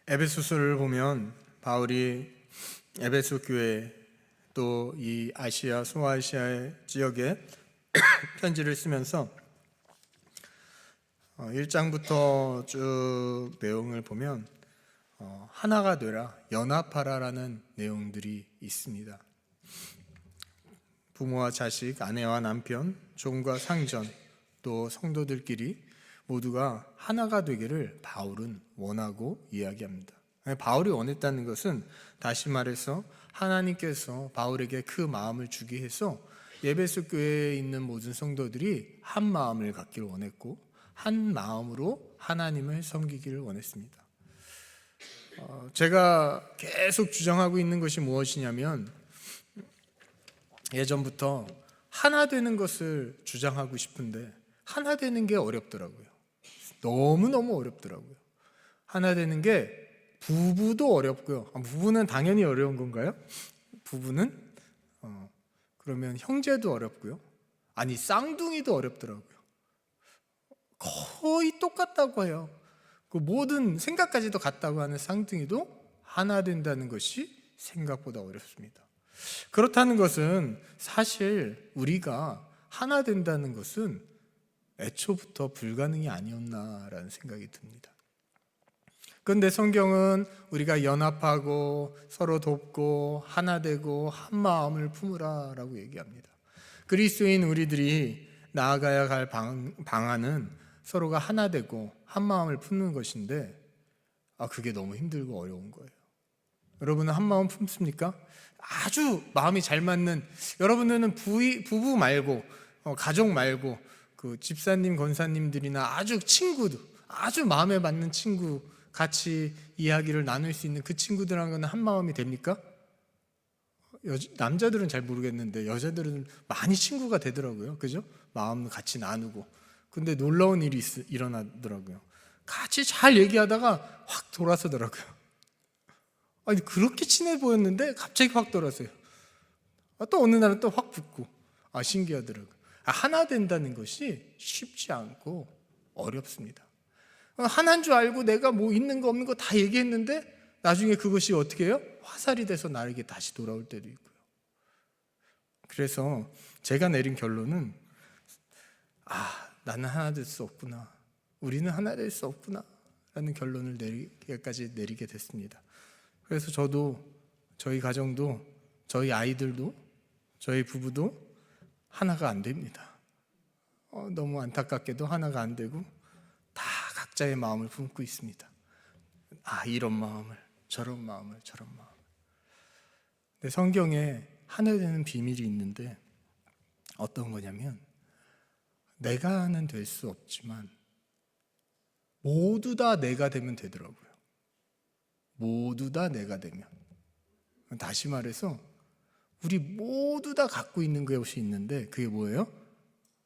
에베소서를 보면 바울이 에베소 교회 또 이 아시아 소아시아 지역에 편지를 쓰면서 1장부터 쭉 내용을 보면 하나가 되라, 연합하라라는 내용들이 있습니다. 부모와 자식, 아내와 남편, 종과 상전, 또 성도들끼리 모두가 하나가 되기를 바울은 원하고 이야기합니다. 바울이 원했다는 것은 다시 말해서 하나님께서 바울에게 그 마음을 주게 해서 에베소 교회에 있는 모든 성도들이 한 마음을 갖기를 원했고 한 마음으로 하나님을 섬기기를 원했습니다. 제가 계속 주장하고 있는 것이 무엇이냐면 예전부터 하나 되는 것을 주장하고 싶은데 하나 되는 게 어렵더라고요. 너무너무 어렵더라고요. 하나 되는 게 부부도 어렵고요. 부부는 당연히 어려운 건가요? 부부는 그러면 형제도 어렵고요. 아니 쌍둥이도 어렵더라고요. 거의 똑같다고 해요. 그 모든 생각까지도 같다고 하는 쌍둥이도 하나 된다는 것이 생각보다 어렵습니다. 그렇다는 것은 사실 우리가 하나 된다는 것은 애초부터 불가능이 아니었나라는 생각이 듭니다. 그런데 성경은 우리가 연합하고 서로 돕고 하나 되고 한 마음을 품으라 라고 얘기합니다. 그리스도인 우리들이 나아가야 할 방안은 서로가 하나 되고 한 마음을 품는 것인데 그게 너무 힘들고 어려운 거예요. 여러분은 한 마음 품습니까? 아주 마음이 잘 맞는, 여러분들은 부부 말고 가족 말고 그 집사님 권사님들이나 아주 친구들, 아주 마음에 맞는 친구, 같이 이야기를 나눌 수 있는 그 친구들하고는 한 마음이 됩니까? 남자들은 잘 모르겠는데 여자들은 많이 친구가 되더라고요. 그죠? 마음 같이 나누고. 근데 놀라운 일이 일어나더라고요. 같이 잘 얘기하다가 확 돌아서더라고요. 아니 그렇게 친해 보였는데 갑자기 확 돌아서요. 또 어느 날은 또 확 붙고. 신기하더라고요. 하나 된다는 것이 쉽지 않고 어렵습니다. 하나인 줄 알고 내가 뭐 있는 거 없는 거 다 얘기했는데 나중에 그것이 어떻게 해요? 화살이 돼서 나에게 다시 돌아올 때도 있고요. 그래서 제가 내린 결론은 나는 하나 될 수 없구나, 우리는 하나 될 수 없구나 라는 결론을 내리게 됐습니다. 그래서 저도, 저희 가정도, 저희 아이들도, 저희 부부도 하나가 안 됩니다. 너무 안타깝게도 하나가 안 되고 다 각자의 마음을 품고 있습니다. 이런 마음을, 저런 마음을, 저런 마음을. 근데 성경에 하나 되는 비밀이 있는데 어떤 거냐면 내가는 될 수 없지만 모두 다 내가 되면 되더라고요. 모두 다 내가 되면. 다시 말해서 우리 모두 다 갖고 있는 것이 있는데 그게 뭐예요?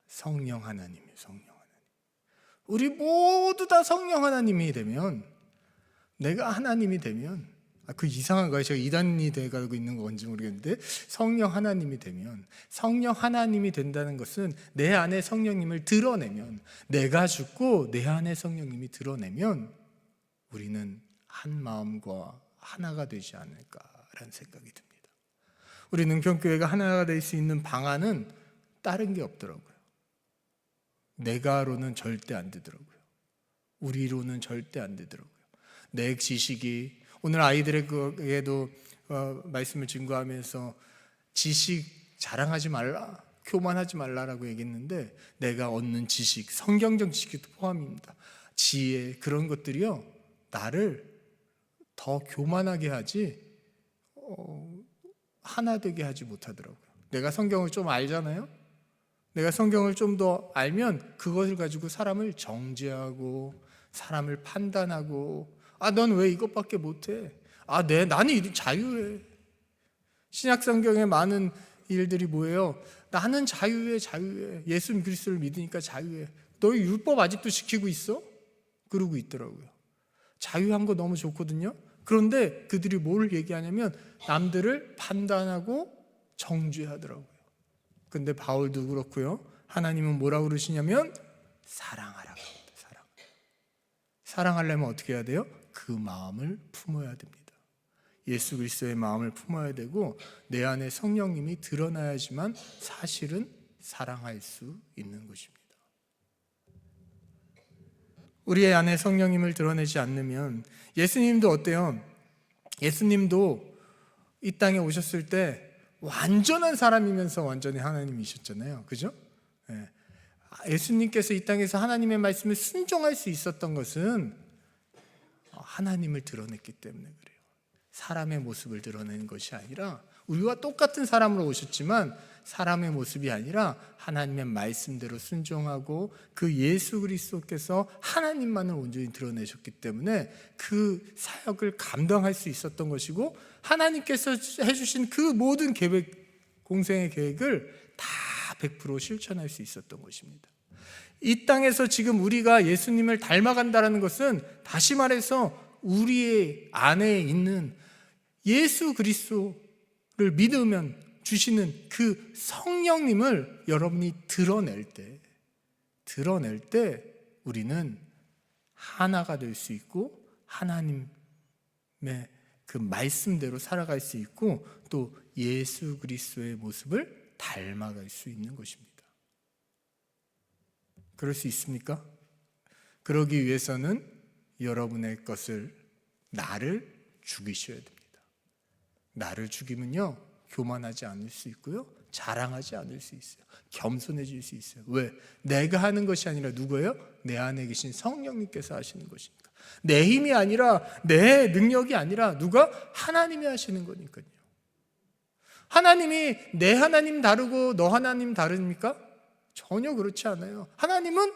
성령 하나님이에요. 성령 하나님. 우리 모두 다 성령 하나님이 되면, 내가 하나님이 되면, 그 이상한 거예요. 제가 이단이 돼가고 있는 건지 모르겠는데 성령 하나님이 되면, 성령 하나님이 된다는 것은 내 안에 성령님을 드러내면, 내가 죽고 내 안에 성령님이 드러내면 우리는 한 마음과 하나가 되지 않을까라는 생각이 듭니다. 우리 능평교회가 하나가 될 수 있는 방안은 다른 게 없더라고요. 내가로는 절대 안 되더라고요. 우리로는 절대 안 되더라고요. 내 지식이, 오늘 아이들에게도 말씀을 증거하면서 지식 자랑하지 말라, 교만하지 말라라고 얘기했는데 내가 얻는 지식, 성경적 지식도 포함입니다. 지혜, 그런 것들이요 나를 더 교만하게 하지 하나 되게 하지 못하더라고요. 내가 성경을 좀 알잖아요. 내가 성경을 좀 더 알면 그것을 가지고 사람을 정죄하고 사람을 판단하고 넌 왜 이것밖에 못해? 나는 자유해. 신약 성경에 많은 일들이 뭐예요? 나는 자유해. 예수 그리스도를 믿으니까 자유해. 너희 율법 아직도 지키고 있어? 그러고 있더라고요. 자유한 거 너무 좋거든요. 그런데 그들이 뭘 얘기하냐면 남들을 판단하고 정죄하더라고요. 근데 바울도 그렇고요. 하나님은 뭐라고 그러시냐면 사랑하라고 합니다. 사랑하려면 어떻게 해야 돼요? 그 마음을 품어야 됩니다. 예수 그리스도의 마음을 품어야 되고 내 안에 성령님이 드러나야지만 사실은 사랑할 수 있는 것입니다. 우리의 안에 성령님을 드러내지 않으면, 예수님도 어때요? 예수님도 이 땅에 오셨을 때 완전한 사람이면서 완전히 하나님이셨잖아요. 그죠? 예수님께서 이 땅에서 하나님의 말씀을 순종할 수 있었던 것은 하나님을 드러냈기 때문에 그래요. 사람의 모습을 드러내는 것이 아니라, 우리와 똑같은 사람으로 오셨지만 사람의 모습이 아니라 하나님의 말씀대로 순종하고 그 예수 그리스도께서 하나님만을 온전히 드러내셨기 때문에 그 사역을 감당할 수 있었던 것이고, 하나님께서 해주신 그 모든 계획, 공생의 계획을 다 100% 실천할 수 있었던 것입니다. 이 땅에서 지금 우리가 예수님을 닮아간다는 것은, 다시 말해서 우리의 안에 있는 예수 그리스도를 믿으면 주시는 그 성령님을 여러분이 드러낼 때 우리는 하나가 될 수 있고 하나님의 그 말씀대로 살아갈 수 있고 또 예수 그리스도의 모습을 닮아갈 수 있는 것입니다. 그럴 수 있습니까? 그러기 위해서는 여러분의 것을, 나를 죽이셔야 됩니다. 나를 죽이면요, 교만하지 않을 수 있고요, 자랑하지 않을 수 있어요. 겸손해질 수 있어요. 왜? 내가 하는 것이 아니라 누구예요? 내 안에 계신 성령님께서 하시는 것이니까. 내 힘이 아니라, 내 능력이 아니라 누가? 하나님이 하시는 거니까요. 하나님이 내 하나님 다르고 너 하나님 다릅니까? 전혀 그렇지 않아요. 하나님은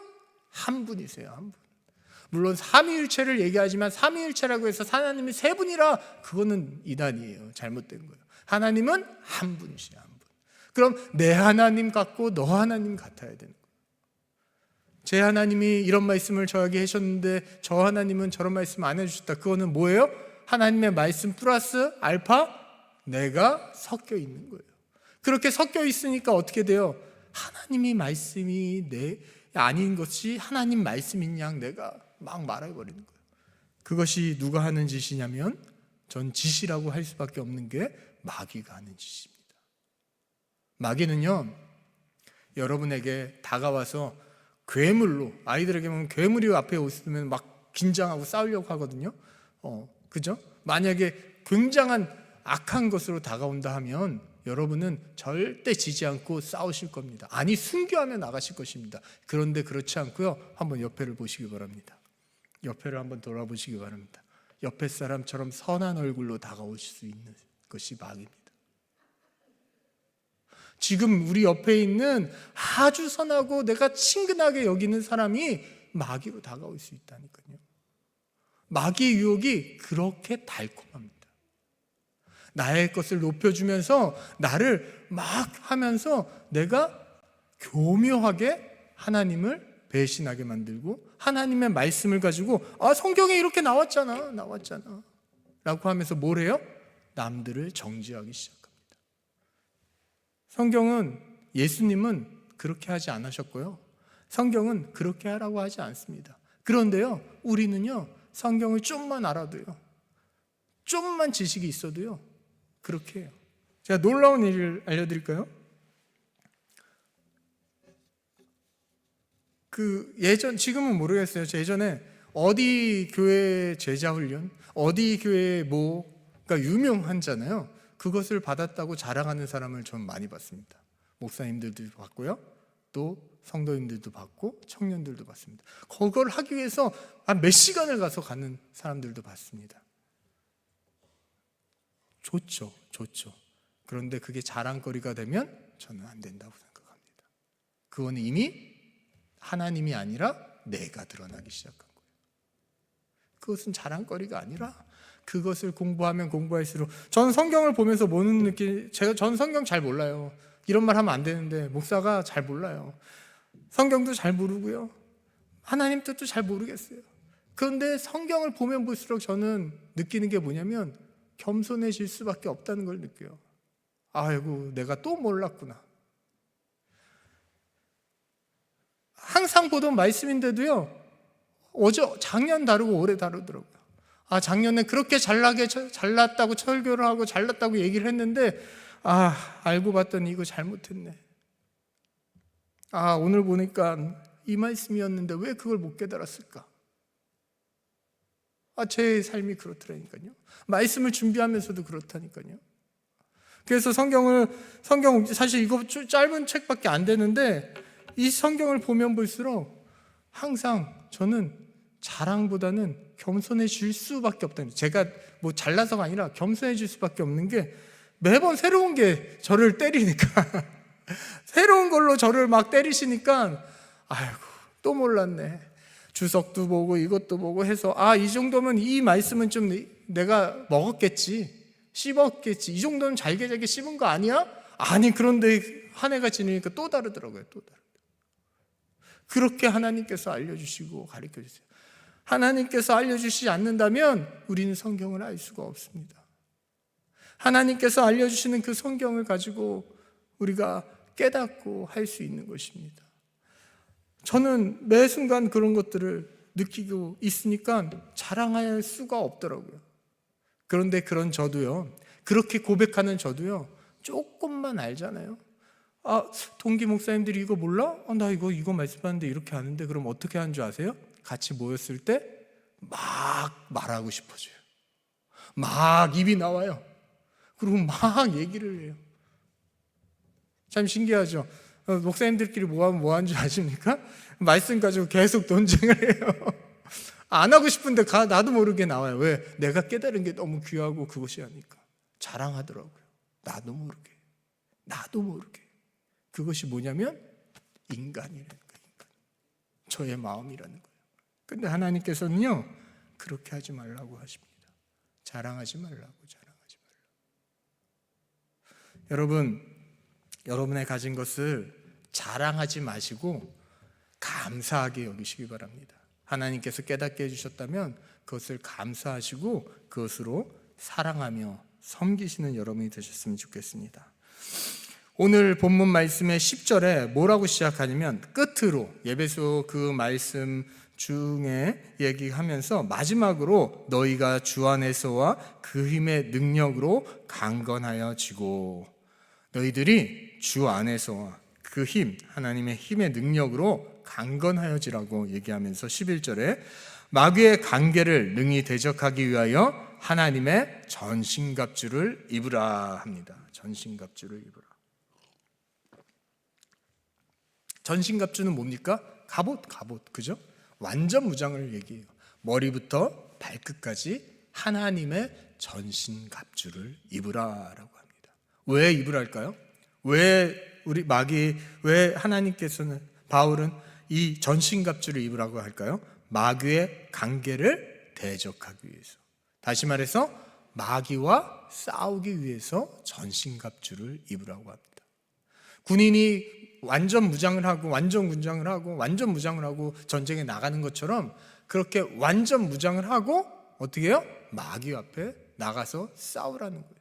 한 분이세요. 한 분. 물론 삼위일체를 얘기하지만 삼위일체라고 해서 하나님이 세 분이라, 그거는 이단이에요. 잘못된 거예요. 하나님은 한 분이시죠. 한 분. 그럼 내 하나님 같고 너 하나님 같아야 되는 거예요. 제 하나님이 이런 말씀을 저에게 하셨는데 저 하나님은 저런 말씀 안 해주셨다. 그거는 뭐예요? 하나님의 말씀 플러스 알파 내가 섞여 있는 거예요. 그렇게 섞여 있으니까 어떻게 돼요? 하나님이 말씀이 내 아닌 것이 하나님 말씀인 양 내가 막 말해버리는 거예요. 그것이 누가 하는 짓이냐면, 전 짓이라고 할 수밖에 없는 게 마귀가 하는 짓입니다. 마귀는요, 여러분에게 다가와서 괴물로, 아이들에게 보면 괴물이 앞에 오시면 막 긴장하고 싸우려고 하거든요. 그죠? 만약에 굉장한 악한 것으로 다가온다 하면 여러분은 절대 지지 않고 싸우실 겁니다. 아니, 순교하며 나가실 것입니다. 그런데 그렇지 않고요, 한번 옆에를 보시기 바랍니다. 옆에를 한번 돌아보시기 바랍니다. 옆에 사람처럼 선한 얼굴로 다가오실 수 있는 것이 마귀입니다. 지금 우리 옆에 있는 아주 선하고 내가 친근하게 여기는 사람이 마귀로 다가올 수 있다니까요. 마귀의 유혹이 그렇게 달콤합니다. 나의 것을 높여주면서 나를 막 하면서 내가 교묘하게 하나님을 배신하게 만들고, 하나님의 말씀을 가지고 성경에 이렇게 나왔잖아 라고 하면서 뭘 해요? 남들을 정죄하기 시작합니다. 성경은, 예수님은 그렇게 하지 않으셨고요, 성경은 그렇게 하라고 하지 않습니다. 그런데요, 우리는요, 성경을 좀만 알아도요, 좀만 지식이 있어도요 그렇게 해요. 제가 놀라운 일을 알려드릴까요? 지금은 모르겠어요. 예전에 어디 교회 제자훈련, 어디 교회 뭐가 유명한잖아요. 그것을 받았다고 자랑하는 사람을 전 많이 봤습니다. 목사님들도 봤고요, 또 성도님들도 봤고 청년들도 봤습니다. 그걸 하기 위해서 한 몇 시간을 가서 가는 사람들도 봤습니다. 좋죠. 그런데 그게 자랑거리가 되면 저는 안 된다고 생각합니다. 그건 이미 하나님이 아니라 내가 드러나기 시작한 거예요. 그것은 자랑거리가 아니라 그것을 공부하면 공부할수록, 전 성경을 보면서 보는 느낌, 전 성경 잘 몰라요. 이런 말 하면 안 되는데 목사가 잘 몰라요. 성경도 잘 모르고요, 하나님 뜻도 잘 모르겠어요. 그런데 성경을 보면 볼수록 저는 느끼는 게 뭐냐면 겸손해질 수밖에 없다는 걸 느껴요. 아이고, 내가 또 몰랐구나. 항상 보던 말씀인데도요, 작년 다르고 올해 다르더라고요. 작년에 그렇게 잘났다고 설교를 하고 잘났다고 얘기를 했는데 알고 봤더니 이거 잘못했네. 오늘 보니까 이 말씀이었는데 왜 그걸 못 깨달았을까? 제 삶이 그렇더라니까요. 말씀을 준비하면서도 그렇다니까요. 그래서 성경 사실 이거 짧은 책밖에 안 되는데 이 성경을 보면 볼수록 항상 저는 자랑보다는 겸손해질 수밖에 없다는, 제가 뭐 잘나서가 아니라 겸손해질 수밖에 없는 게 매번 새로운 게 저를 때리니까 새로운 걸로 저를 막 때리시니까 아이고 또 몰랐네. 주석도 보고 이것도 보고 해서 이 정도면 이 말씀은 좀 내가 먹었겠지, 씹었겠지, 이 정도는 잘게 씹은 거 아니야? 아니 그런데 한 해가 지나니까 또 다르더라고요. 또 다르더라고요. 그렇게 하나님께서 알려주시고 가르쳐주세요. 하나님께서 알려주시지 않는다면 우리는 성경을 알 수가 없습니다. 하나님께서 알려주시는 그 성경을 가지고 우리가 깨닫고 할 수 있는 것입니다. 저는 매 순간 그런 것들을 느끼고 있으니까 자랑할 수가 없더라고요. 그런데 그런 저도요, 그렇게 고백하는 저도요, 조금만 알잖아요. 동기 목사님들이 이거 몰라? 나 이거 말씀하는데 이렇게 하는데 그럼 어떻게 하는 줄 아세요? 같이 모였을 때 막 말하고 싶어져요. 막 입이 나와요. 그리고 막 얘기를 해요. 참 신기하죠? 목사님들끼리 뭐 하는 줄 아십니까? 말씀 가지고 계속 논쟁을 해요. 안 하고 싶은데 나도 모르게 나와요. 왜? 내가 깨달은 게 너무 귀하고 그것이 아니까 자랑하더라고요. 나도 모르게. 그것이 뭐냐면 인간이라는 거예요. 저의 마음이라는 거예요. 근데 하나님께서는요, 그렇게 하지 말라고 하십니다. 자랑하지 말라고. 여러분의 가진 것을 자랑하지 마시고 감사하게 여기시기 바랍니다. 하나님께서 깨닫게 해주셨다면 그것을 감사하시고 그것으로 사랑하며 섬기시는 여러분이 되셨으면 좋겠습니다. 오늘 본문 말씀의 10절에 뭐라고 시작하냐면 끝으로 예배소 그 말씀 중에 얘기하면서 마지막으로 너희가 주 안에서와 그 힘의 능력으로 강건하여지고, 너희들이 주 안에서와 그 힘, 하나님의 힘의 능력으로 강건하여지라고 얘기하면서 11절에 마귀의 관계를 능히 대적하기 위하여 하나님의 전신갑주를 입으라 합니다. 전신갑주를 입으라. 전신갑주는 뭡니까? 갑옷, 그죠? 완전 무장을 얘기해요. 머리부터 발끝까지 하나님의 전신갑주를 입으라라고 합니다. 왜 입으랄까요? 왜 하나님께서는, 바울은 이 전신갑주를 입으라고 할까요? 마귀의 관계를 대적하기 위해서. 다시 말해서 마귀와 싸우기 위해서 전신갑주를 입으라고 합니다. 군인이 완전 무장을 하고 전쟁에 나가는 것처럼 그렇게 완전 무장을 하고 어떻게 해요? 마귀 앞에 나가서 싸우라는 거예요.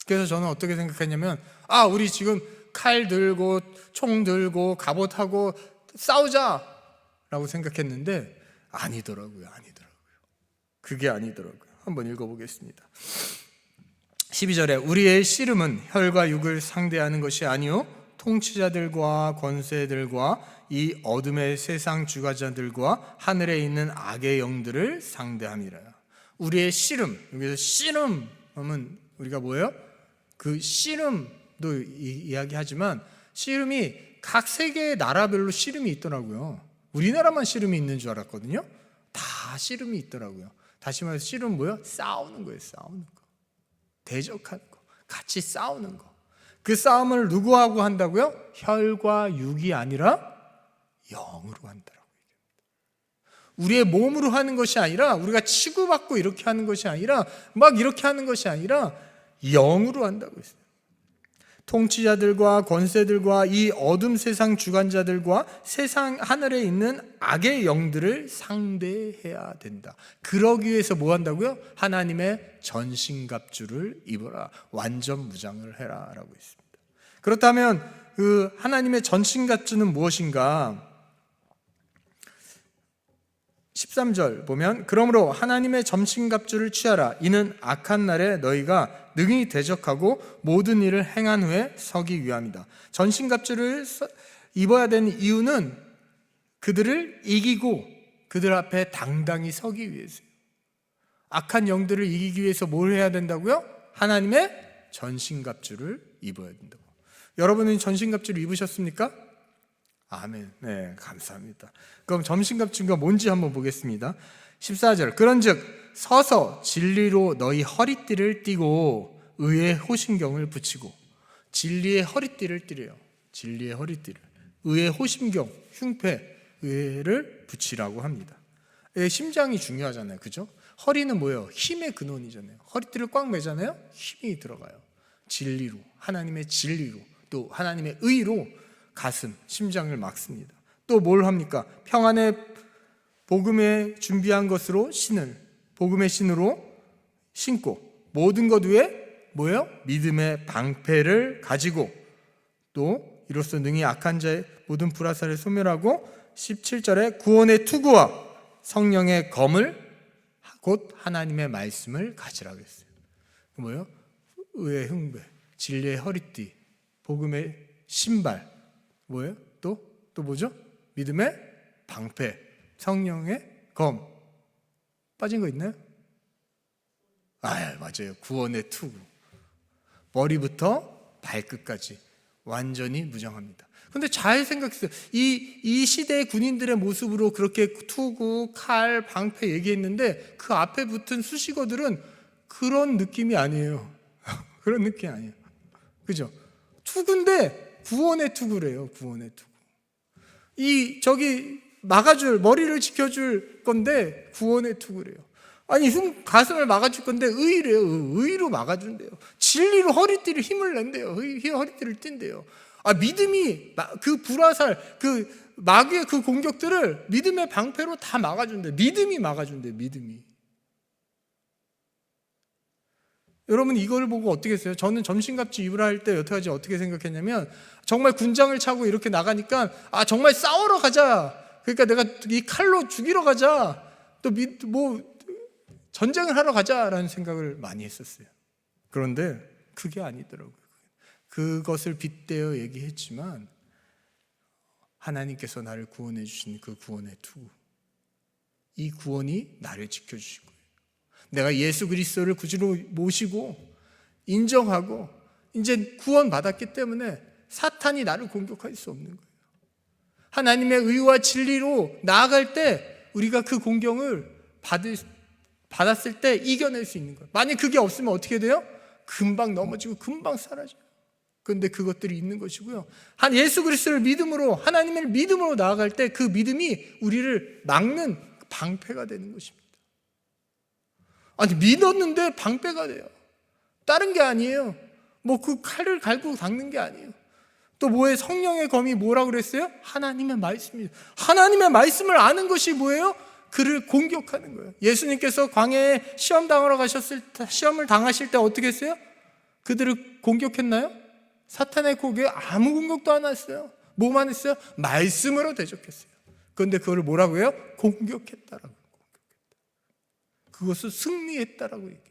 그래서 저는 어떻게 생각했냐면 우리 지금 칼 들고 총 들고 갑옷하고 싸우자라고 생각했는데 아니더라고요. 그게 아니더라고요. 한번 읽어보겠습니다. 12절에 우리의 씨름은 혈과 육을 상대하는 것이 아니요 통치자들과 권세들과 이 어둠의 세상 주관자들과 하늘에 있는 악의 영들을 상대함이라. 우리의 씨름, 여기서 씨름은 우리가 뭐예요? 그 씨름도 이야기하지만 씨름이 각 세계의 나라별로 씨름이 있더라고요. 우리나라만 씨름이 있는 줄 알았거든요. 다 씨름이 있더라고요. 다시 말해서 씨름은 뭐예요? 싸우는 거예요. 싸우는 거. 대적하는 거, 같이 싸우는 거. 그 싸움을 누구하고 한다고요? 혈과 육이 아니라 영으로 한다라고 얘기합니다. 우리의 몸으로 하는 것이 아니라, 우리가 치고받고 이렇게 하는 것이 아니라, 막 이렇게 하는 것이 아니라 영으로 한다고 했어요. 통치자들과 권세들과 이 어둠 세상 주관자들과 세상 하늘에 있는 악의 영들을 상대해야 된다. 그러기 위해서 뭐 한다고요? 하나님의 전신갑주를 입어라. 완전 무장을 해라 라고 했습니다. 그렇다면 그 하나님의 전신갑주는 무엇인가? 13절 보면 그러므로 하나님의 점심갑주를 취하라. 이는 악한 날에 너희가 능히 대적하고 모든 일을 행한 후에 서기 위함이다. 점심갑주를 입어야 되는 이유는 그들을 이기고 그들 앞에 당당히 서기 위해서요. 악한 영들을 이기기 위해서 뭘 해야 된다고요? 하나님의 전신갑주를 입어야 된다고. 여러분은 전신갑주를 입으셨습니까? 아멘. 네, 감사합니다. 그럼 전신갑주가 뭔지 한번 보겠습니다. 14절 그런즉 서서 진리로 너희 허리띠를 띠고 의의 호심경을 붙이고. 진리의 허리띠를 띠래요. 진리의 허리띠를. 의의 호심경, 흉패를 붙이라고 합니다. 심장이 중요하잖아요. 그죠? 허리는 뭐예요? 힘의 근원이잖아요. 허리띠를 꽉 매잖아요. 힘이 들어가요. 진리로, 하나님의 진리로, 또 하나님의 의로 가슴, 심장을 막습니다. 또 뭘 합니까? 평안의 복음에 준비한 것으로 신을, 복음의 신으로 신고, 모든 것 위에 뭐예요? 믿음의 방패를 가지고, 또 이로써 능히 악한 자의 모든 불화살을 소멸하고, 17절에 구원의 투구와 성령의 검을 곧 하나님의 말씀을 가지라 그랬어요. 뭐예요? 의의 흉배, 진리의 허리띠, 복음의 신발, 뭐예요? 또 뭐죠? 믿음의 방패, 성령의 검. 빠진 거 있나요? 맞아요. 구원의 투구. 머리부터 발끝까지 완전히 무장합니다. 근데 잘 생각했어요. 이 시대의 군인들의 모습으로 그렇게 투구, 칼, 방패 얘기했는데 그 앞에 붙은 수식어들은 그런 느낌이 아니에요. 그런 느낌이 아니에요. 그죠? 투구인데 구원의 투구래요. 구원의 투구. 저기 막아줄, 머리를 지켜줄 건데 구원의 투구래요. 아니 가슴을 막아줄 건데 의래요. 의로 막아준대요. 진리로 허리띠를 힘을 낸대요. 허리띠를 띈대요. 믿음이 그 불화살, 그 마귀의 그 공격들을 믿음의 방패로 다 막아준대. 믿음이 막아준대. 믿음이. 여러분 이걸 보고 어떻게 했어요? 저는 점심갑주 입으라 할 때 여태까지 어떻게 생각했냐면 정말 군장을 차고 이렇게 나가니까 정말 싸우러 가자. 그러니까 내가 이 칼로 죽이러 가자. 또 전쟁을 하러 가자라는 생각을 많이 했었어요. 그런데 그게 아니더라고요. 그것을 빗대어 얘기했지만 하나님께서 나를 구원해 주신 그 구원의 투구, 이 구원이 나를 지켜주신 거예요. 내가 예수 그리스도를 구주로 모시고 인정하고 이제 구원받았기 때문에 사탄이 나를 공격할 수 없는 거예요. 하나님의 의와 진리로 나아갈 때 우리가 그 공격을 받았을 때 이겨낼 수 있는 거예요. 만약 그게 없으면 어떻게 돼요? 금방 넘어지고 금방 사라져요. 그런데 그것들이 있는 것이고요. 예수 그리스도를 믿음으로, 하나님을 믿음으로 나아갈 때 그 믿음이 우리를 막는 방패가 되는 것입니다. 믿었는데 방패가 돼요. 다른 게 아니에요. 그 칼을 갈고 닦는 게 아니에요. 또 뭐예요? 성령의 검이 뭐라고 그랬어요? 하나님의 말씀이에요. 하나님의 말씀을 아는 것이 뭐예요? 그를 공격하는 거예요. 예수님께서 광야에 시험을 당하실 때 어떻게 했어요? 그들을 공격했나요? 사탄의 공격에 아무 공격도 안 했어요. 뭐만 했어요? 말씀으로 대적했어요. 그런데 그걸 뭐라고 해요? 공격했다라고. 그것을 승리했다라고 얘기해요.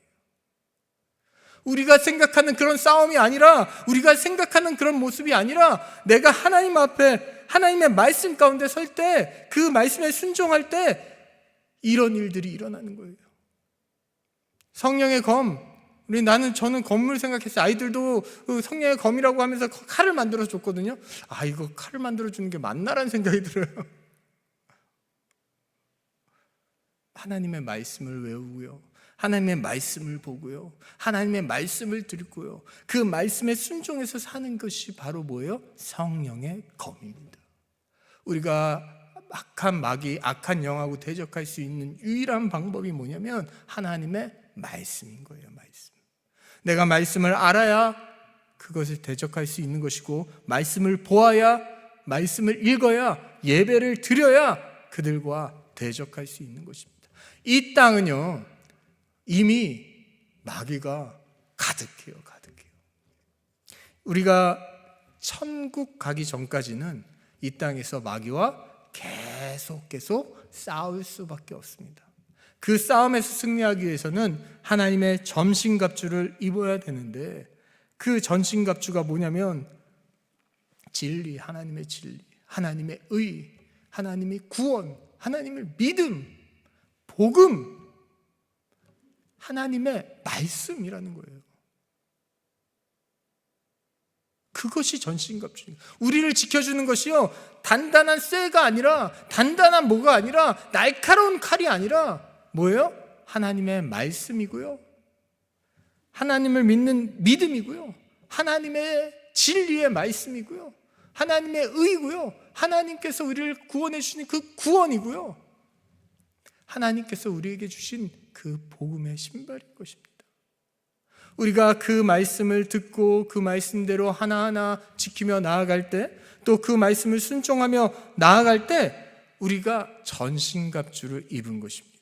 우리가 생각하는 그런 싸움이 아니라, 우리가 생각하는 그런 모습이 아니라, 내가 하나님 앞에 하나님의 말씀 가운데 설 때, 그 말씀에 순종할 때 이런 일들이 일어나는 거예요. 성령의 검, 저는 검을 생각했어요. 아이들도 성령의 검이라고 하면서 칼을 만들어 줬거든요. 이거 칼을 만들어 주는 게 맞나라는 생각이 들어요. 하나님의 말씀을 외우고요, 하나님의 말씀을 보고요, 하나님의 말씀을 듣고요, 그 말씀에 순종해서 사는 것이 바로 뭐예요? 성령의 검입니다. 우리가 악한 마귀, 악한 영하고 대적할 수 있는 유일한 방법이 뭐냐면 하나님의 말씀인 거예요. 말씀. 내가 말씀을 알아야 그것을 대적할 수 있는 것이고, 말씀을 보아야, 말씀을 읽어야, 예배를 드려야 그들과 대적할 수 있는 것입니다. 이 땅은요 이미 마귀가 가득해요. 우리가 천국 가기 전까지는 이 땅에서 마귀와 계속 싸울 수밖에 없습니다. 그 싸움에서 승리하기 위해서는 하나님의 전신갑주를 입어야 되는데, 그 전신갑주가 뭐냐면 진리, 하나님의 진리, 하나님의 의, 하나님의 구원, 하나님의 믿음, 복음, 하나님의 말씀이라는 거예요. 그것이 전신갑주입니다. 우리를 지켜주는 것이요, 단단한 쇠가 아니라, 단단한 뭐가 아니라, 날카로운 칼이 아니라 뭐예요? 하나님의 말씀이고요, 하나님을 믿는 믿음이고요, 하나님의 진리의 말씀이고요, 하나님의 의고요, 하나님께서 우리를 구원해 주신 그 구원이고요, 하나님께서 우리에게 주신 그 복음의 신발인 것입니다. 우리가 그 말씀을 듣고 그 말씀대로 하나하나 지키며 나아갈 때, 또 그 말씀을 순종하며 나아갈 때 우리가 전신갑주를 입은 것입니다.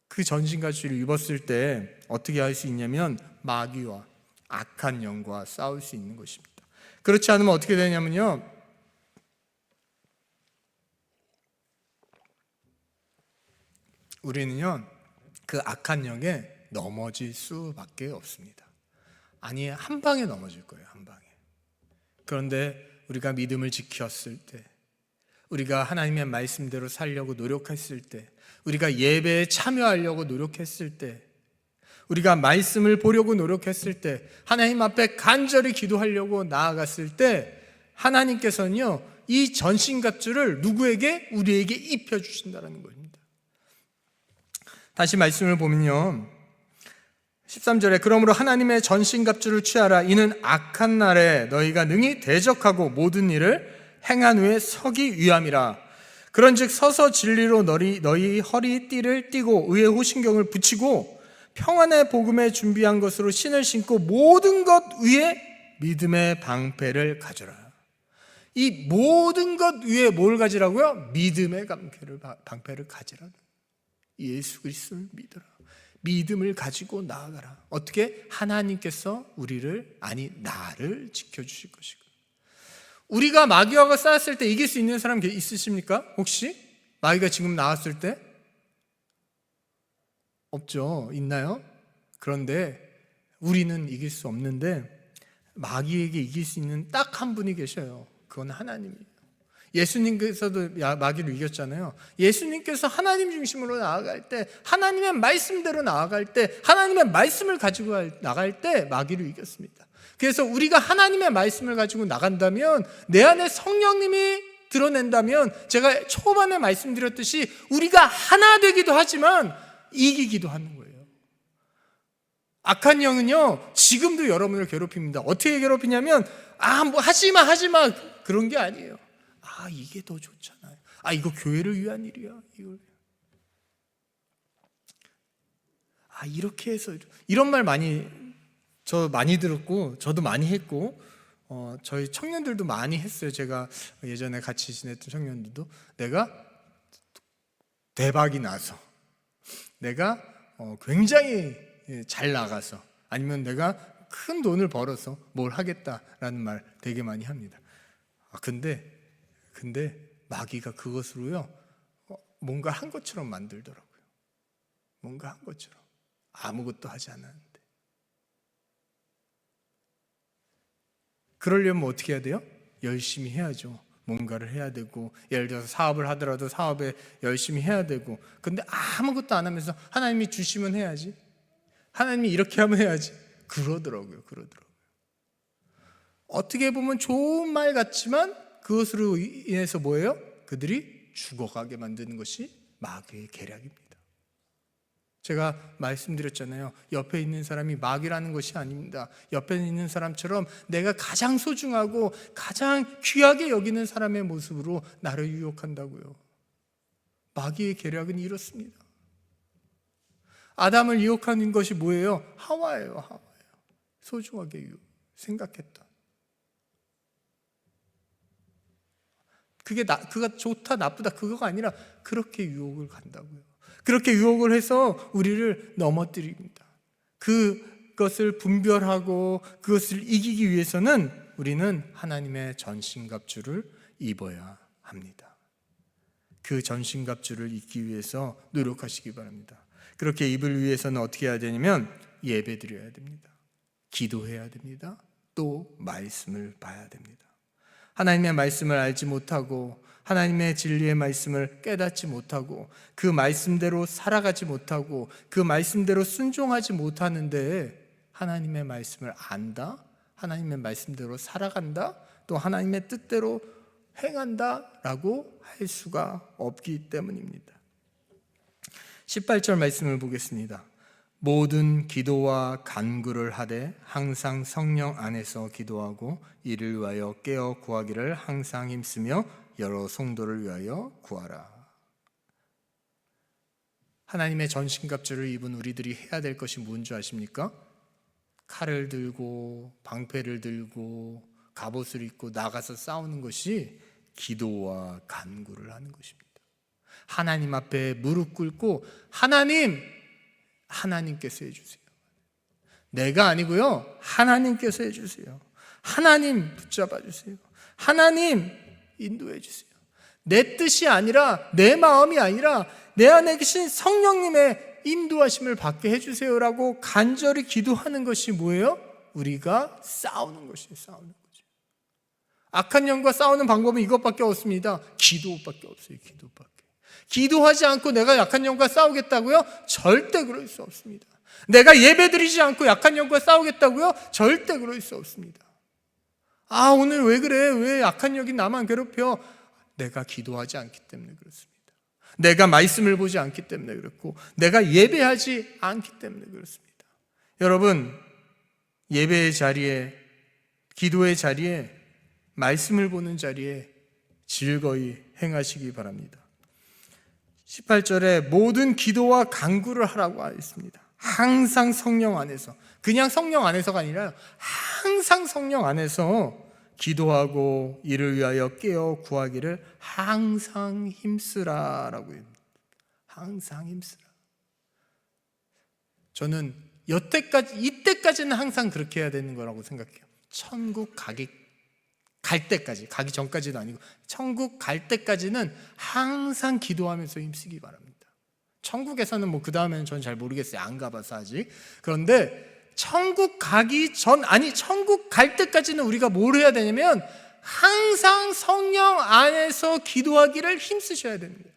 그 전신갑주를 입었을 때 어떻게 할 수 있냐면 마귀와 악한 영과 싸울 수 있는 것입니다. 그렇지 않으면 어떻게 되냐면요, 우리는요 그 악한 영에 넘어질 수밖에 없습니다. 아니, 한 방에 넘어질 거예요, 한 방에. 그런데 우리가 믿음을 지켰을 때, 우리가 하나님의 말씀대로 살려고 노력했을 때, 우리가 예배에 참여하려고 노력했을 때, 우리가 말씀을 보려고 노력했을 때, 하나님 앞에 간절히 기도하려고 나아갔을 때, 하나님께서는요 이 전신갑주를 누구에게? 우리에게 입혀주신다는 겁니다. 다시 말씀을 보면요, 13절에 그러므로 하나님의 전신갑주를 취하라. 이는 악한 날에 너희가 능히 대적하고 모든 일을 행한 후에 서기 위함이라. 그런즉 서서 진리로 너희 허리띠를 띠고 의의 호신경을 붙이고 평안의 복음에 준비한 것으로 신을 신고 모든 것 위에 믿음의 방패를 가져라. 이 모든 것 위에 뭘 가지라고요? 믿음의 방패를 가지라. 예수 그리스도를 믿어라. 믿음을 가지고 나아가라. 어떻게? 하나님께서 나를 지켜주실 것이고. 우리가 마귀와 싸웠을 때 이길 수 있는 사람 있으십니까? 혹시? 마귀가 지금 나왔을 때? 없죠. 있나요? 그런데 우리는 이길 수 없는데 마귀에게 이길 수 있는 딱 한 분이 계셔요. 그건 하나님이에요. 예수님께서도 마귀를 이겼잖아요. 예수님께서 하나님 중심으로 나아갈 때, 하나님의 말씀대로 나아갈 때, 하나님의 말씀을 가지고 나갈 때 마귀를 이겼습니다. 그래서 우리가 하나님의 말씀을 가지고 나간다면, 내 안에 성령님이 드러낸다면, 제가 초반에 말씀드렸듯이 우리가 하나 되기도 하지만 이기기도 하는 거예요. 악한 영은요 지금도 여러분을 괴롭힙니다. 어떻게 괴롭히냐면 뭐 하지마 그런 게 아니에요. 이게 더 좋잖아요. 이거 교회를 위한 일이야. 이렇게 해서, 이런 말 저 많이 들었고 저도 많이 했고, 저희 청년들도 많이 했어요. 제가 예전에 같이 지냈던 청년들도, 내가 대박이 나서, 내가 굉장히 잘 나가서, 아니면 내가 큰 돈을 벌어서 뭘 하겠다라는 말 되게 많이 합니다. 근데 마귀가 그것으로요 뭔가 한 것처럼 만들더라고요. 뭔가 한 것처럼, 아무것도 하지 않았는데. 그러려면 어떻게 해야 돼요? 열심히 해야죠. 뭔가를 해야 되고, 예를 들어서 사업을 하더라도 사업에 열심히 해야 되고. 근데 아무것도 안 하면서 하나님이 주시면 해야지, 하나님이 이렇게 하면 해야지, 그러더라고요. 어떻게 보면 좋은 말 같지만 그것으로 인해서 뭐예요? 그들이 죽어가게 만드는 것이 마귀의 계략입니다. 제가 말씀드렸잖아요. 옆에 있는 사람이 마귀라는 것이 아닙니다. 옆에 있는 사람처럼 내가 가장 소중하고 가장 귀하게 여기는 사람의 모습으로 나를 유혹한다고요. 마귀의 계략은 이렇습니다. 아담을 유혹하는 것이 뭐예요? 하와예요. 소중하게 생각했다. 그가 좋다 나쁘다 그거가 아니라 그렇게 유혹을 간다고요. 그렇게 유혹을 해서 우리를 넘어뜨립니다. 그것을 분별하고 그것을 이기기 위해서는 우리는 하나님의 전신갑주를 입어야 합니다. 그 전신갑주를 입기 위해서 노력하시기 바랍니다. 그렇게 입을 위해서는 어떻게 해야 되냐면 예배 드려야 됩니다. 기도해야 됩니다. 또 말씀을 봐야 됩니다. 하나님의 말씀을 알지 못하고 하나님의 진리의 말씀을 깨닫지 못하고 그 말씀대로 살아가지 못하고 그 말씀대로 순종하지 못하는데 하나님의 말씀을 안다? 하나님의 말씀대로 살아간다? 또 하나님의 뜻대로 행한다라고 할 수가 없기 때문입니다. 18절 말씀을 보겠습니다. 모든 기도와 간구를 하되 항상 성령 안에서 기도하고 이를 위하여 깨어 구하기를 항상 힘쓰며 여러 성도를 위하여 구하라. 하나님의 전신갑주를 입은 우리들이 해야 될 것이 뭔지 아십니까? 칼을 들고 방패를 들고 갑옷을 입고 나가서 싸우는 것이 기도와 간구를 하는 것입니다. 하나님 앞에 무릎 꿇고 하나님께서 해주세요. 내가 아니고요, 하나님께서 해주세요. 하나님 붙잡아 주세요. 하나님 인도해 주세요. 내 뜻이 아니라, 내 마음이 아니라 내 안에 계신 성령님의 인도하심을 받게 해주세요라고 간절히 기도하는 것이 뭐예요? 우리가 싸우는 것이에요. 싸우는 거죠. 악한 영과 싸우는 방법은 이것밖에 없습니다. 기도밖에 없어요. 기도밖에. 기도하지 않고 내가 약한 영과 싸우겠다고요? 절대 그럴 수 없습니다. 내가 예배드리지 않고 약한 영과 싸우겠다고요? 절대 그럴 수 없습니다. 오늘 왜 그래? 왜 약한 영이 나만 괴롭혀? 내가 기도하지 않기 때문에 그렇습니다. 내가 말씀을 보지 않기 때문에 그렇고 내가 예배하지 않기 때문에 그렇습니다. 여러분, 예배의 자리에, 기도의 자리에, 말씀을 보는 자리에 즐거이 행하시기 바랍니다. 18절에 모든 기도와 간구를 하라고 하였습니다. 항상 성령 안에서, 그냥 성령 안에서가 아니라 항상 성령 안에서 기도하고 이를 위하여 깨어 구하기를 항상 힘쓰라라고 합니다. 항상 힘쓰라. 저는 이때까지는 항상 그렇게 해야 되는 거라고 생각해요. 천국 갈 때까지, 가기 전까지도 아니고 천국 갈 때까지는 항상 기도하면서 힘쓰기 바랍니다. 천국에서는 뭐 그 다음에는 전 잘 모르겠어요. 안 가봐서 아직. 그런데 천국 갈 때까지는 우리가 뭘 해야 되냐면 항상 성령 안에서 기도하기를 힘쓰셔야 됩니다.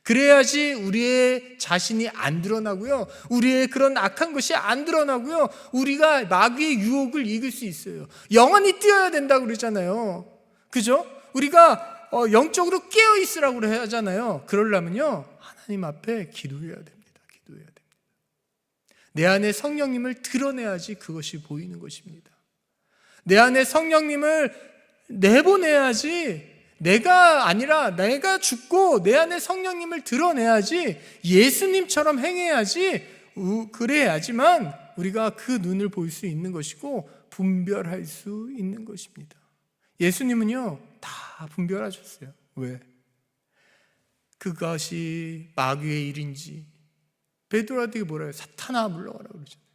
그래야지 우리의 자신이 안 드러나고요, 우리의 그런 악한 것이 안 드러나고요, 우리가 마귀의 유혹을 이길 수 있어요. 영원히 뛰어야 된다고 그러잖아요. 그죠? 우리가 영적으로 깨어 있으라고 하잖아요. 그러려면요 하나님 앞에 기도해야 됩니다. 기도해야 됩니다. 내 안에 성령님을 드러내야지 그것이 보이는 것입니다. 내 안에 성령님을 내보내야지, 내가 아니라 내가 죽고 내 안에 성령님을 드러내야지, 예수님처럼 행해야지, 그래야지만 우리가 그 눈을 볼 수 있는 것이고 분별할 수 있는 것입니다. 예수님은요 다 분별하셨어요. 왜? 그것이 마귀의 일인지. 베드로한테 뭐라 해요? 사탄아 물러가라 그러잖아요.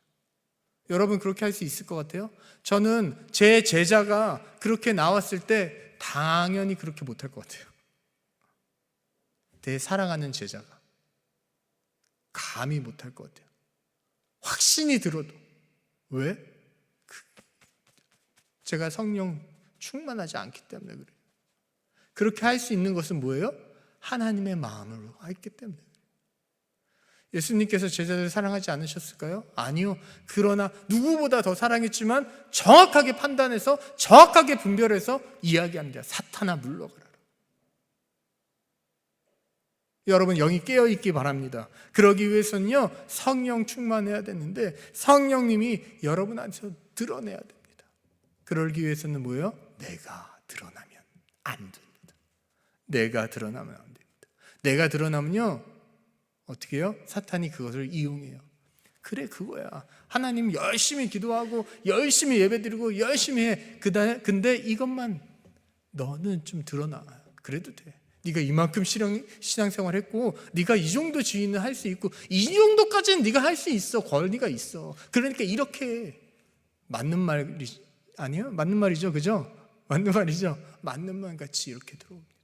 여러분 그렇게 할 수 있을 것 같아요? 저는 제 제자가 그렇게 나왔을 때 당연히 그렇게 못할 것 같아요. 내 사랑하는 제자가 감히 못할 것 같아요. 확신이 들어도. 왜? 제가 성령 충만하지 않기 때문에 그래요. 그렇게 할 수 있는 것은 뭐예요? 하나님의 마음으로 했기 때문에. 예수님께서 제자들을 사랑하지 않으셨을까요? 아니요. 그러나 누구보다 더 사랑했지만 정확하게 판단해서 정확하게 분별해서 이야기합니다. 사탄아 물러가라. 여러분 영이 깨어있기 바랍니다. 그러기 위해서는요 성령 충만해야 되는데 성령님이 여러분 안에서 드러내야 됩니다. 그러기 위해서는 뭐예요? 내가 드러나면 안 됩니다. 내가 드러나면 안 됩니다. 내가 드러나면요 어떻게 해요? 사탄이 그것을 이용해요. 그래 그거야. 하나님 열심히 기도하고 열심히 예배드리고 열심히 해. 근데 이것만 너는 좀 드러나. 그래도 돼. 네가 이만큼 신앙생활 했고 네가 이 정도 지위는 할 수 있고 이 정도까지는 네가 할 수 있어. 권리가 있어. 그러니까 이렇게 맞는 말 아니에요? 맞는 말이죠. 그죠? 맞는 말이죠. 맞는 말 같이 이렇게 들어옵니다.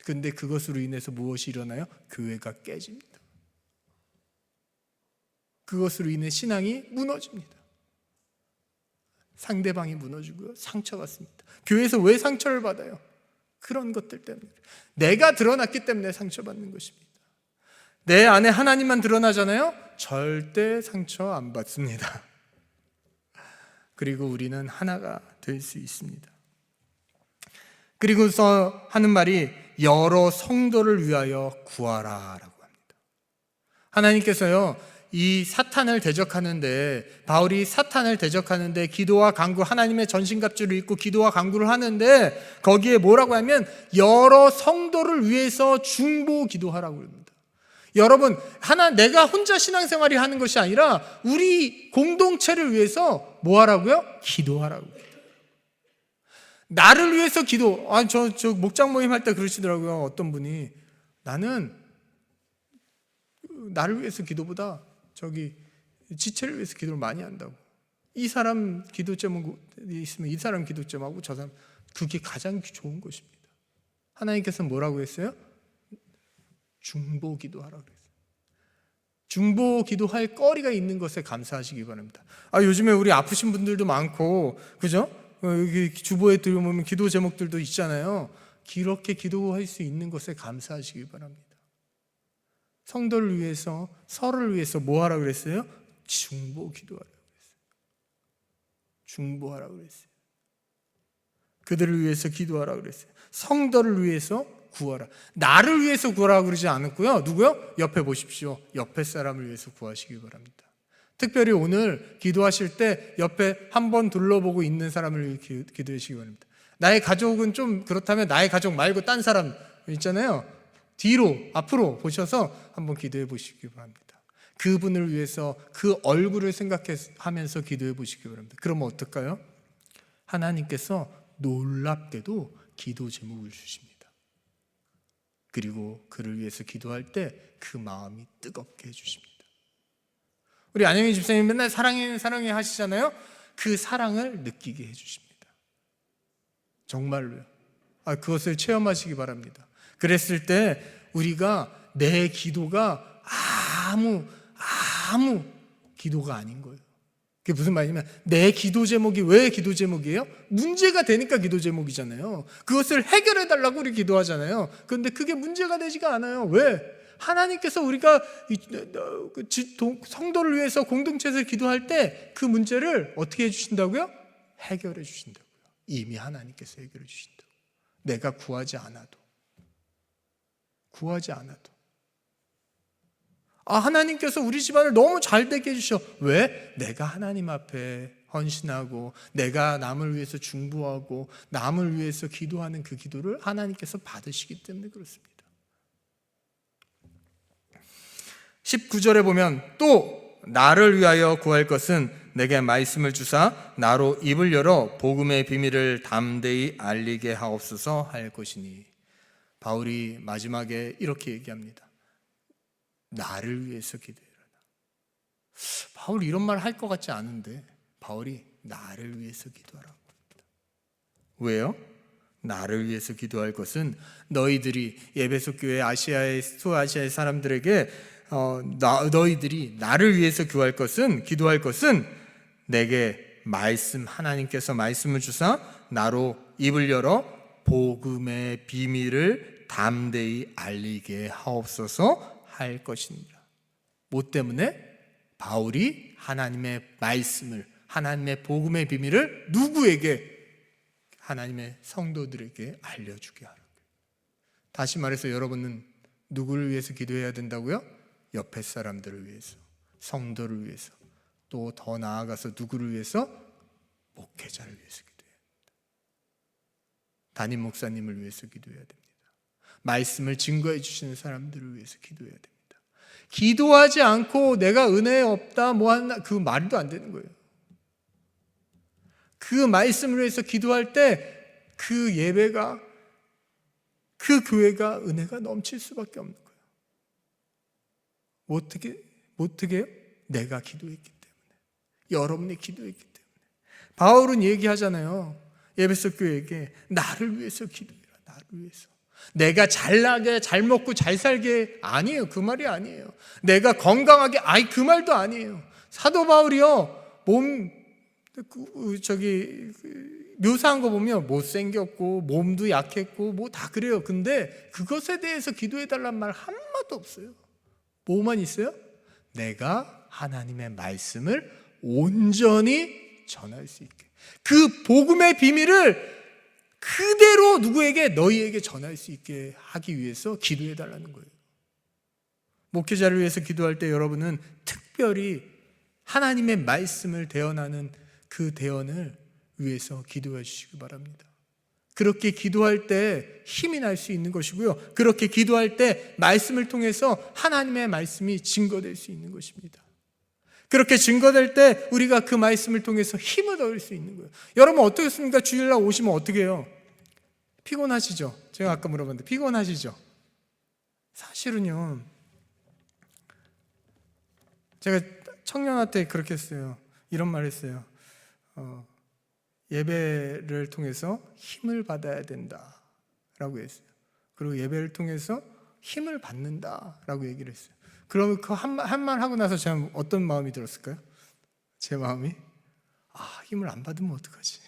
근데 그것으로 인해서 무엇이 일어나요? 교회가 깨집니다. 그것으로 인해 신앙이 무너집니다. 상대방이 무너지고요, 상처받습니다. 교회에서 왜 상처를 받아요? 그런 것들 때문에. 내가 드러났기 때문에 상처받는 것입니다. 내 안에 하나님만 드러나잖아요? 절대 상처 안 받습니다. 그리고 우리는 하나가 될 수 있습니다. 그리고서 하는 말이 여러 성도를 위하여 구하라 라고 합니다. 하나님께서요, 이 사탄을 대적하는데, 바울이 사탄을 대적하는데 기도와 간구, 하나님의 전신갑주를 입고 기도와 간구를 하는데, 거기에 뭐라고 하면 여러 성도를 위해서 중보 기도하라고 합니다. 여러분, 내가 혼자 신앙생활이 하는 것이 아니라 우리 공동체를 위해서 뭐 하라고요? 기도하라고. 나를 위해서 기도. 저 목장 모임 할 때 그러시더라고요. 어떤 분이 나는 나를 위해서 기도보다 지체를 위해서 기도를 많이 한다고. 이 사람 기도 제목이 있으면 이 사람 기도 제목하고 저 사람, 그게 가장 좋은 것입니다. 하나님께서는 뭐라고 했어요? 중보 기도하라고 했어요. 중보 기도할 거리가 있는 것에 감사하시기 바랍니다. 요즘에 우리 아프신 분들도 많고, 그죠? 여기 주보에 들어보면 기도 제목들도 있잖아요. 이렇게 기도할 수 있는 것에 감사하시기 바랍니다. 성도를 위해서, 서로를 위해서 뭐 하라고 그랬어요? 중보 기도하라고 그랬어요. 중보하라고 그랬어요. 그들을 위해서 기도하라고 그랬어요. 성도를 위해서 구하라. 나를 위해서 구하라고 그러지 않았고요. 누구요? 옆에 보십시오. 옆에 사람을 위해서 구하시기 바랍니다. 특별히 오늘 기도하실 때 옆에 한번 둘러보고 있는 사람을 기도하시기 바랍니다. 나의 가족은 좀 그렇다면 나의 가족 말고 딴 사람 있잖아요. 앞으로 보셔서 한번 기도해 보시기 바랍니다. 그분을 위해서 그 얼굴을 생각하면서 기도해 보시기 바랍니다. 그러면 어떨까요? 하나님께서 놀랍게도 기도 제목을 주십니다. 그리고 그를 위해서 기도할 때 그 마음이 뜨겁게 해주십니다. 우리 안영희 집사님 맨날 사랑해 사랑해 하시잖아요. 그 사랑을 느끼게 해주십니다. 정말로요. 그것을 체험하시기 바랍니다. 그랬을 때 우리가 내 기도가 아무 기도가 아닌 거예요. 그게 무슨 말이냐면 내 기도 제목이 왜 기도 제목이에요? 문제가 되니까 기도 제목이잖아요. 그것을 해결해 달라고 우리 기도하잖아요. 그런데 그게 문제가 되지가 않아요. 왜? 하나님께서 우리가 성도를 위해서 공동체에서 기도할 때 그 문제를 어떻게 해주신다고요? 해결해 주신다고요. 이미 하나님께서 해결해 주신다고. 내가 구하지 않아도. 하나님께서 우리 집안을 너무 잘 되게 해주셔. 왜? 내가 하나님 앞에 헌신하고 내가 남을 위해서 중보하고 남을 위해서 기도하는 그 기도를 하나님께서 받으시기 때문에 그렇습니다. 19절에 보면 또 나를 위하여 구할 것은 내게 말씀을 주사 나로 입을 열어 복음의 비밀을 담대히 알리게 하옵소서 할 것이니. 바울이 마지막에 이렇게 얘기합니다. 나를 위해서 기도해라. 바울이 이런 말 할 것 같지 않은데 바울이 나를 위해서 기도하라고 합니다. 왜요? 나를 위해서 기도할 것은 너희들이 에베소 교회 소아시아의 사람들에게 너희들이 나를 위해서 기도할 것은 내게 하나님께서 말씀을 주사 나로 입을 열어 복음의 비밀을 담대히 알리게 하옵소서 할 것입니다. 뭐 때문에? 바울이 하나님의 말씀을, 하나님의 복음의 비밀을 누구에게? 하나님의 성도들에게 알려주게 하라고. 다시 말해서 여러분은 누구를 위해서 기도해야 된다고요? 옆에 사람들을 위해서, 성도를 위해서, 또 더 나아가서 누구를 위해서? 목회자를 위해서 기도해야 됩니다. 담임 목사님을 위해서 기도해야 됩니다. 말씀을 증거해 주시는 사람들을 위해서 기도해야 됩니다. 기도하지 않고 내가 은혜 없다 그 말도 안 되는 거예요. 그 말씀을 위해서 기도할 때 그 예배가, 그 교회가 은혜가 넘칠 수밖에 없는 거예요. 어떻게 해요? 내가 기도했기 때문에, 여러분이 기도했기 때문에. 바울은 얘기하잖아요. 에베소 교회에게 나를 위해서 기도해라. 나를 위해서. 내가 잘나게, 잘 먹고 잘 살게 아니에요. 그 말이 아니에요. 내가 건강하게, 그 말도 아니에요. 사도 바울이요, 묘사한 거 보면 못생겼고 몸도 약했고 뭐 다 그래요. 근데 그것에 대해서 기도해달란 말 한마디도 없어요. 뭐만 있어요? 내가 하나님의 말씀을 온전히 전할 수 있게, 그 복음의 비밀을 그대로 누구에게, 너희에게 전할 수 있게 하기 위해서 기도해달라는 거예요. 목회자를 위해서 기도할 때 여러분은 특별히 하나님의 말씀을 대언하는 그 대언을 위해서 기도해 주시기 바랍니다. 그렇게 기도할 때 힘이 날 수 있는 것이고요, 그렇게 기도할 때 말씀을 통해서 하나님의 말씀이 증거될 수 있는 것입니다. 그렇게 증거될 때 우리가 그 말씀을 통해서 힘을 얻을 수 있는 거예요. 여러분 어떻겠습니까? 주일날 오시면 어떻게 해요? 피곤하시죠? 제가 아까 물어봤는데 피곤하시죠? 사실은요, 제가 청년한테 그렇게 했어요. 이런 말 했어요. 예배를 통해서 힘을 받아야 된다라고 했어요. 그리고 예배를 통해서 힘을 받는다라고 얘기를 했어요. 그러면 그 한 말 하고 나서 제가 어떤 마음이 들었을까요? 제 마음이 힘을 안 받으면 어떡하지?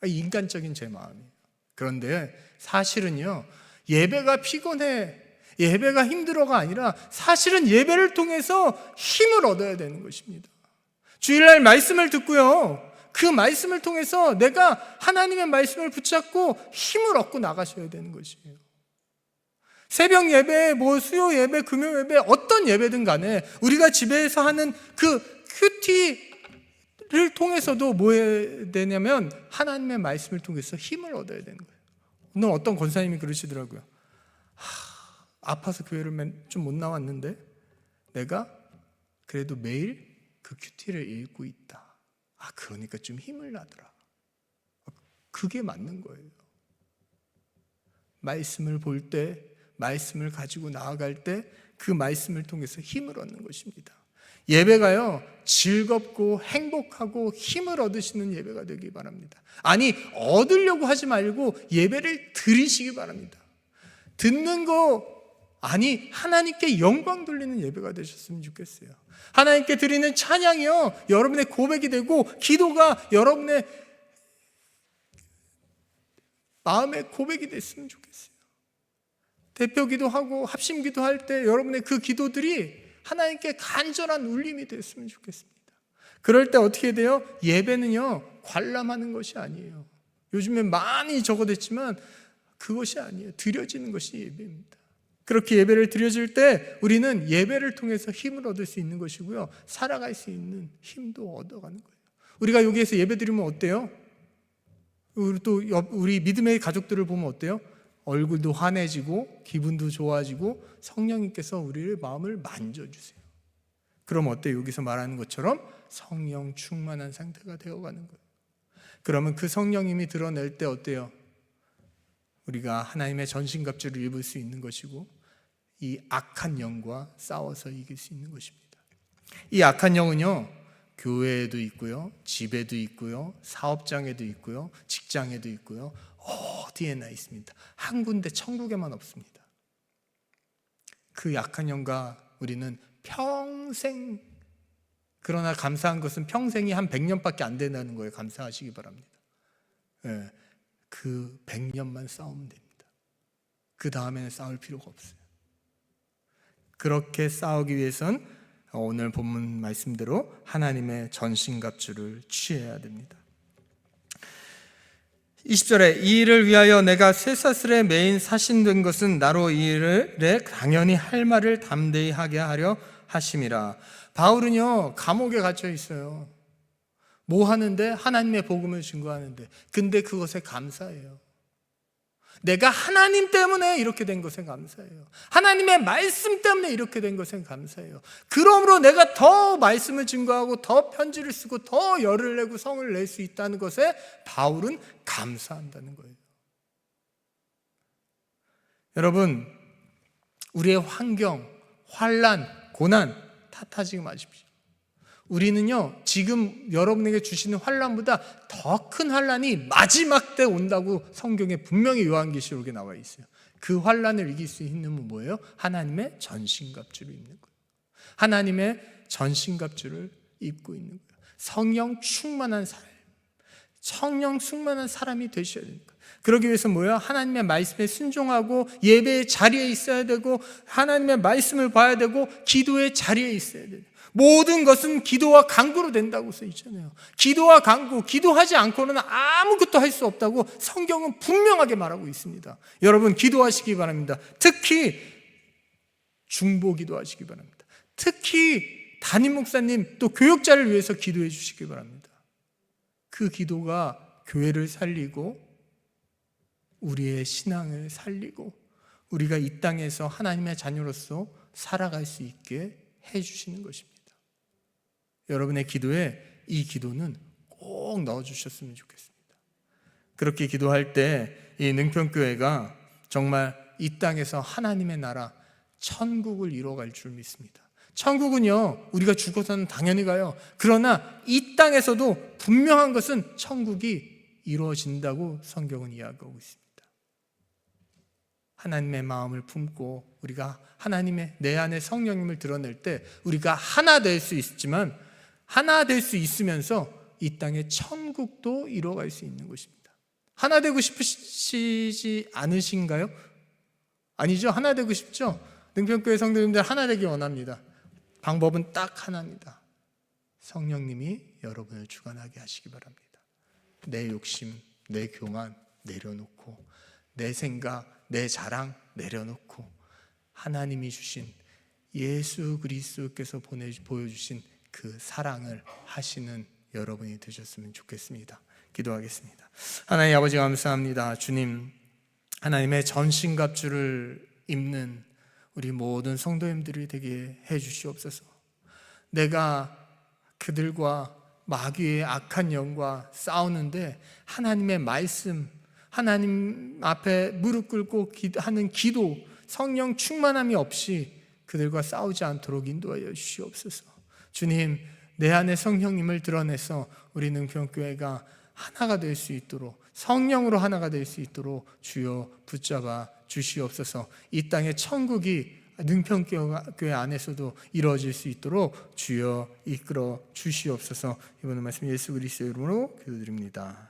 인간적인 제 마음이에요. 그런데 사실은요, 예배가 피곤해, 예배가 힘들어가 아니라 사실은 예배를 통해서 힘을 얻어야 되는 것입니다. 주일날 말씀을 듣고요, 그 말씀을 통해서 내가 하나님의 말씀을 붙잡고 힘을 얻고 나가셔야 되는 것이에요. 새벽 예배, 수요 예배, 금요 예배, 어떤 예배든 간에 우리가 집에서 하는 그 큐티를 통해서도 뭐 해야 되냐면 하나님의 말씀을 통해서 힘을 얻어야 되는 거예요. 오늘 어떤 권사님이 그러시더라고요. 아파서 교회를 좀 못 나왔는데 내가 그래도 매일 그 큐티를 읽고 있다. 그러니까 좀 힘을 나더라. 그게 맞는 거예요. 말씀을 볼 때, 말씀을 가지고 나아갈 때 그 말씀을 통해서 힘을 얻는 것입니다. 예배가요, 즐겁고 행복하고 힘을 얻으시는 예배가 되기 바랍니다. 얻으려고 하지 말고 예배를 드리시기 바랍니다. 듣는 거 하나님께 영광 돌리는 예배가 되셨으면 좋겠어요. 하나님께 드리는 찬양이요, 여러분의 고백이 되고 기도가 여러분의 마음의 고백이 됐으면 좋겠어요. 대표 기도하고 합심 기도할 때 여러분의 그 기도들이 하나님께 간절한 울림이 됐으면 좋겠습니다. 그럴 때 어떻게 돼요? 예배는요, 관람하는 것이 아니에요. 요즘에 많이 적어댔지만 그것이 아니에요. 드려지는 것이 예배입니다. 그렇게 예배를 드려질 때 우리는 예배를 통해서 힘을 얻을 수 있는 것이고요, 살아갈 수 있는 힘도 얻어가는 거예요. 우리가 여기에서 예배 드리면 어때요? 우리 믿음의 가족들을 보면 어때요? 얼굴도 환해지고 기분도 좋아지고 성령님께서 우리의 마음을 만져주세요. 그럼 어때요? 여기서 말하는 것처럼 성령 충만한 상태가 되어가는 거예요. 그러면 그 성령님이 드러낼 때 어때요? 우리가 하나님의 전신갑주를 입을 수 있는 것이고 이 악한 영과 싸워서 이길 수 있는 것입니다. 이 악한 영은요, 교회에도 있고요, 집에도 있고요, 사업장에도 있고요, 직장에도 있고요, 어디에나 있습니다. 한 군데 천국에만 없습니다. 그 약한 영과 우리는 평생, 그러나 감사한 것은 평생이 한 100년밖에 안 된다는 거예요. 감사하시기 바랍니다. 그 100년만 싸우면 됩니다. 그 다음에는 싸울 필요가 없어요. 그렇게 싸우기 위해선 오늘 본문 말씀대로 하나님의 전신갑주를 취해야 됩니다. 20절에 이 일을 위하여 내가 쇠사슬에 매인 사신된 것은 나로 이 일을 당연히 할 말을 담대히 하게 하려 하심이라. 바울은요, 감옥에 갇혀 있어요. 뭐 하는데? 하나님의 복음을 증거하는데. 근데 그것에 감사해요. 내가 하나님 때문에 이렇게 된 것에 감사해요. 하나님의 말씀 때문에 이렇게 된 것에 감사해요. 그러므로 내가 더 말씀을 증거하고 더 편지를 쓰고 더 열을 내고 성을 낼 수 있다는 것에 바울은 감사한다는 거예요. 여러분, 우리의 환경, 환난, 고난 탓하지 마십시오. 우리는요, 지금 여러분에게 주시는 환난보다 더 큰 환난이 마지막 때 온다고 성경에 분명히 요한계시록에 나와 있어요. 그 환난을 이길 수 있는 건 뭐예요? 하나님의 전신갑주를 입는 거예요. 하나님의 전신갑주를 입고 있는 거예요. 성령 충만한 삶, 성령 충만한 사람이 되셔야 됩니다. 그러기 위해서 뭐예요? 하나님의 말씀에 순종하고 예배의 자리에 있어야 되고 하나님의 말씀을 봐야 되고 기도의 자리에 있어야 돼요. 모든 것은 기도와 간구로 된다고 써 있잖아요. 기도와 간구, 기도하지 않고는 아무것도 할 수 없다고 성경은 분명하게 말하고 있습니다. 여러분 기도하시기 바랍니다. 특히 중보 기도하시기 바랍니다. 특히 담임 목사님 또 교역자를 위해서 기도해 주시기 바랍니다. 그 기도가 교회를 살리고 우리의 신앙을 살리고 우리가 이 땅에서 하나님의 자녀로서 살아갈 수 있게 해주시는 것입니다. 여러분의 기도에 이 기도는 꼭 넣어주셨으면 좋겠습니다. 그렇게 기도할 때 이 능평교회가 정말 이 땅에서 하나님의 나라 천국을 이루어갈 줄 믿습니다. 천국은요, 우리가 죽어서는 당연히 가요. 그러나 이 땅에서도 분명한 것은 천국이 이루어진다고 성경은 이야기하고 있습니다. 하나님의 마음을 품고 우리가 하나님의 내 안에 성령님을 드러낼 때 우리가 하나 될 수 있지만 하나 될 수 있으면서 이 땅에 천국도 이루어갈 수 있는 것입니다. 하나 되고 싶으시지 않으신가요? 아니죠? 하나 되고 싶죠? 능평교회 성도님들 하나 되기 원합니다. 방법은 딱 하나입니다. 성령님이 여러분을 주관하게 하시기 바랍니다. 내 욕심, 내 교만 내려놓고 내 생각, 내 자랑 내려놓고 하나님이 주신 예수 그리스도께서 보여주신 그 사랑을 하시는 여러분이 되셨으면 좋겠습니다. 기도하겠습니다. 하나님 아버지 감사합니다. 주님, 하나님의 전신갑주를 입는 우리 모든 성도님들이 되게 해주시옵소서. 내가 그들과 마귀의 악한 영과 싸우는데 하나님의 말씀, 하나님 앞에 무릎 꿇고 하는 기도, 성령 충만함이 없이 그들과 싸우지 않도록 인도하여 주시옵소서. 주님, 내 안에 성령님을 드러내서 우리 능평교회가 하나가 될 수 있도록, 성령으로 하나가 될 수 있도록 주여 붙잡아 주시옵소서. 이 땅의 천국이 능평교회 안에서도 이루어질 수 있도록 주여 이끌어 주시옵소서. 이번 말씀 예수 그리스도의 이름으로 기도드립니다.